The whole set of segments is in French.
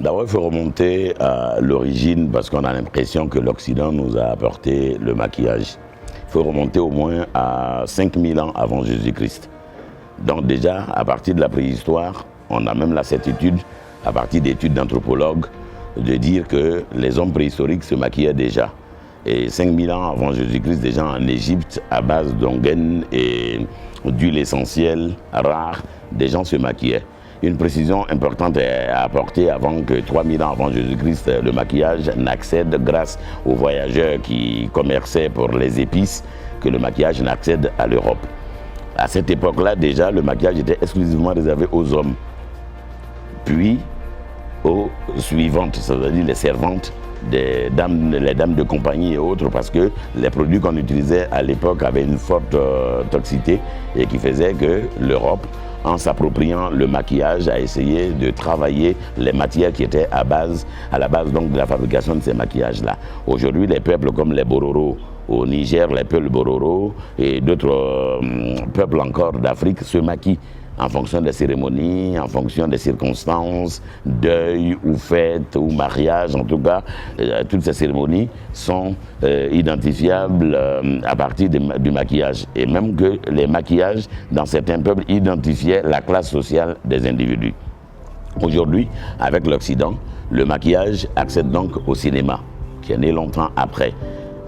D'abord, il faut remonter à l'origine parce qu'on a l'impression que l'Occident nous a apporté le maquillage. Il faut remonter au moins à 5000 ans avant Jésus-Christ. Donc déjà, à partir de la préhistoire, on a même la certitude, à partir d'études d'anthropologues, de dire que les hommes préhistoriques se maquillaient déjà. Et 5000 ans avant Jésus-Christ, déjà en Égypte, à base d'onguène et d'huile essentielle rare, des gens se maquillaient. Une précision importante est à apporter avant que 3000 ans avant Jésus-Christ, le maquillage n'accède grâce aux voyageurs qui commerçaient pour les épices, que le maquillage n'accède à l'Europe. À cette époque-là, déjà, le maquillage était exclusivement réservé aux hommes, puis aux suivantes, c'est-à-dire les servantes, les dames de compagnie et autres, parce que les produits qu'on utilisait à l'époque avaient une forte toxicité et qui faisait que l'Europe, en s'appropriant le maquillage, a essayé de travailler les matières qui étaient à la base donc de la fabrication de ces maquillages-là. Aujourd'hui, les peuples comme les Bororo, au Niger, les peuples Bororo et d'autres peuples encore d'Afrique se maquillent en fonction des cérémonies, en fonction des circonstances, deuil ou fête ou mariage, en tout cas, toutes ces cérémonies sont identifiables à partir du maquillage. Et même que les maquillages, dans certains peuples, identifiaient la classe sociale des individus. Aujourd'hui, avec l'Occident, le maquillage accède donc au cinéma, qui est né longtemps après.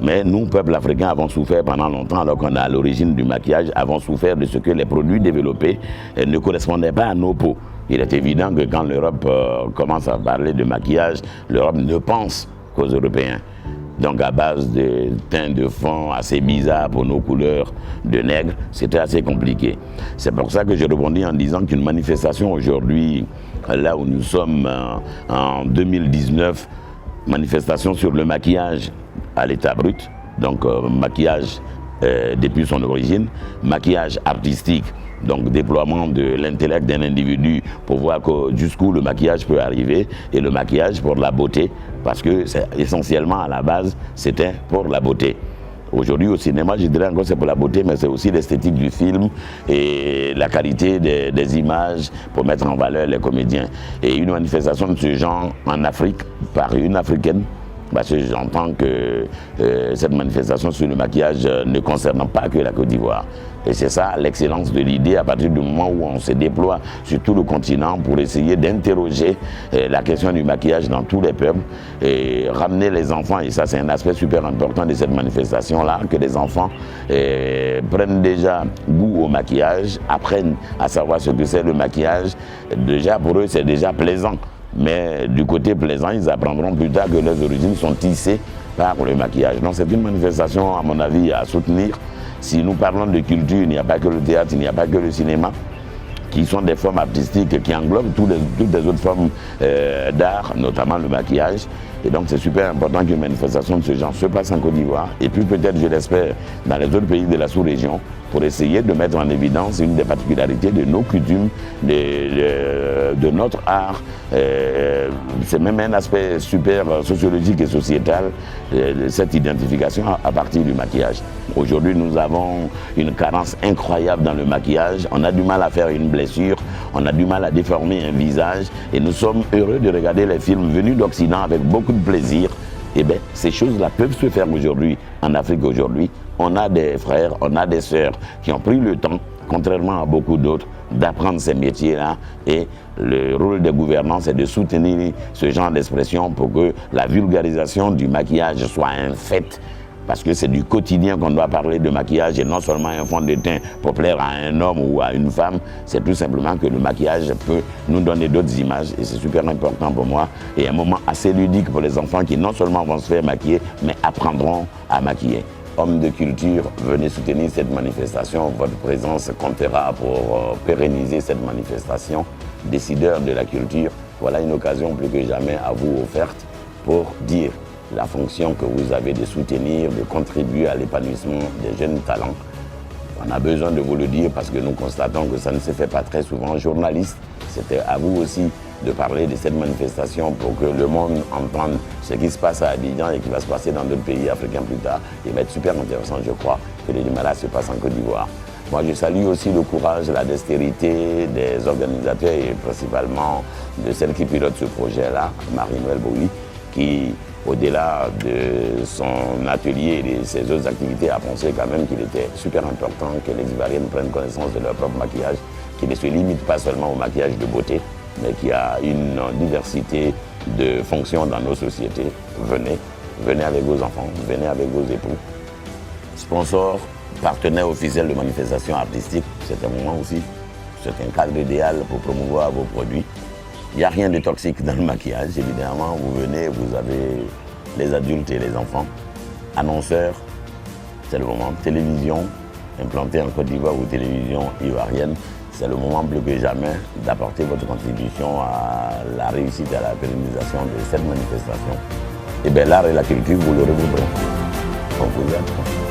Mais nous, peuple africain, avons souffert pendant longtemps, alors qu'on est à l'origine du maquillage, avons souffert de ce que les produits développés ne correspondaient pas à nos peaux. Il est évident que quand l'Europe commence à parler de maquillage, l'Europe ne pense qu'aux Européens. Donc à base de teint de fond assez bizarre pour nos couleurs de nègre, c'était assez compliqué. C'est pour ça que je rebondis en disant qu'une manifestation aujourd'hui, là où nous sommes en 2019, manifestation sur le maquillage à l'état brut, donc maquillage depuis son origine, maquillage artistique, donc déploiement de l'intellect d'un individu pour voir jusqu'où le maquillage peut arriver, et le maquillage pour la beauté, parce que essentiellement à la base c'était pour la beauté. Aujourd'hui au cinéma, je dirais encore c'est pour la beauté, mais c'est aussi l'esthétique du film et la qualité des images pour mettre en valeur les comédiens. Et une manifestation de ce genre en Afrique par une Africaine, parce que j'entends que cette manifestation sur le maquillage ne concerne pas que la Côte d'Ivoire. Et c'est ça l'excellence de l'idée à partir du moment où on se déploie sur tout le continent pour essayer d'interroger la question du maquillage dans tous les peuples et ramener les enfants, et ça c'est un aspect super important de cette manifestation-là, que les enfants prennent déjà goût au maquillage, apprennent à savoir ce que c'est le maquillage. Déjà pour eux c'est déjà plaisant. Mais du côté plaisant, ils apprendront plus tard que leurs origines sont tissées par le maquillage. Donc c'est une manifestation, à mon avis, à soutenir. Si nous parlons de culture, il n'y a pas que le théâtre, il n'y a pas que le cinéma, qui sont des formes artistiques qui englobent toutes les autres formes d'art, notamment le maquillage. Et donc c'est super important qu'une manifestation de ce genre se passe en Côte d'Ivoire, et puis peut-être, je l'espère, dans les autres pays de la sous-région, pour essayer de mettre en évidence une des particularités de nos coutumes, de notre art. C'est même un aspect super sociologique et sociétal, cette identification à partir du maquillage. Aujourd'hui, nous avons une carence incroyable dans le maquillage. On a du mal à faire une blessure, on a du mal à déformer un visage, et nous sommes heureux de regarder les films venus d'Occident avec beaucoup de plaisir. Eh bien, ces choses-là peuvent se faire aujourd'hui, en Afrique aujourd'hui. On a des frères, on a des sœurs qui ont pris le temps, contrairement à beaucoup d'autres, d'apprendre ces métiers-là. Et le rôle des gouvernants, c'est de soutenir ce genre d'expression pour que la vulgarisation du maquillage soit un fait. Parce que c'est du quotidien qu'on doit parler de maquillage, et non seulement un fond de teint pour plaire à un homme ou à une femme. C'est tout simplement que le maquillage peut nous donner d'autres images, et c'est super important pour moi. Et un moment assez ludique pour les enfants qui non seulement vont se faire maquiller, mais apprendront à maquiller. Hommes de culture, venez soutenir cette manifestation. Votre présence comptera pour pérenniser cette manifestation. Décideurs de la culture, voilà une occasion plus que jamais à vous offerte pour dire la fonction que vous avez de soutenir, de contribuer à l'épanouissement des jeunes talents. On a besoin de vous le dire parce que nous constatons que ça ne se fait pas très souvent. Journalistes, c'était à vous aussi de parler de cette manifestation pour que le monde entende ce qui se passe à Abidjan et qui va se passer dans d'autres pays africains plus tard. Il va être super intéressant, je crois, que le Limala se passe en Côte d'Ivoire. Moi, je salue aussi le courage, la dextérité des organisateurs et principalement de celle qui pilote ce projet-là, Marie-Noël Bowie, qui, au-delà de son atelier et de ses autres activités, a pensé quand même qu'il était super important que les Ivoiriennes prennent connaissance de leur propre maquillage, qui ne se limite pas seulement au maquillage de beauté, mais qui a une diversité de fonctions dans nos sociétés. Venez avec vos enfants, venez avec vos époux. Sponsor, partenaire officiel de manifestations artistiques, c'est un moment aussi, c'est un cadre idéal pour promouvoir vos produits. Il n'y a rien de toxique dans le maquillage, évidemment. Vous venez, vous avez les adultes et les enfants. Annonceurs, c'est le moment. Télévision, implantée en Côte d'Ivoire ou télévision ivoirienne, c'est le moment plus que jamais d'apporter votre contribution à la réussite et à la pérennisation de cette manifestation. Et bien l'art et la culture, vous le revoudrez. On vous aime.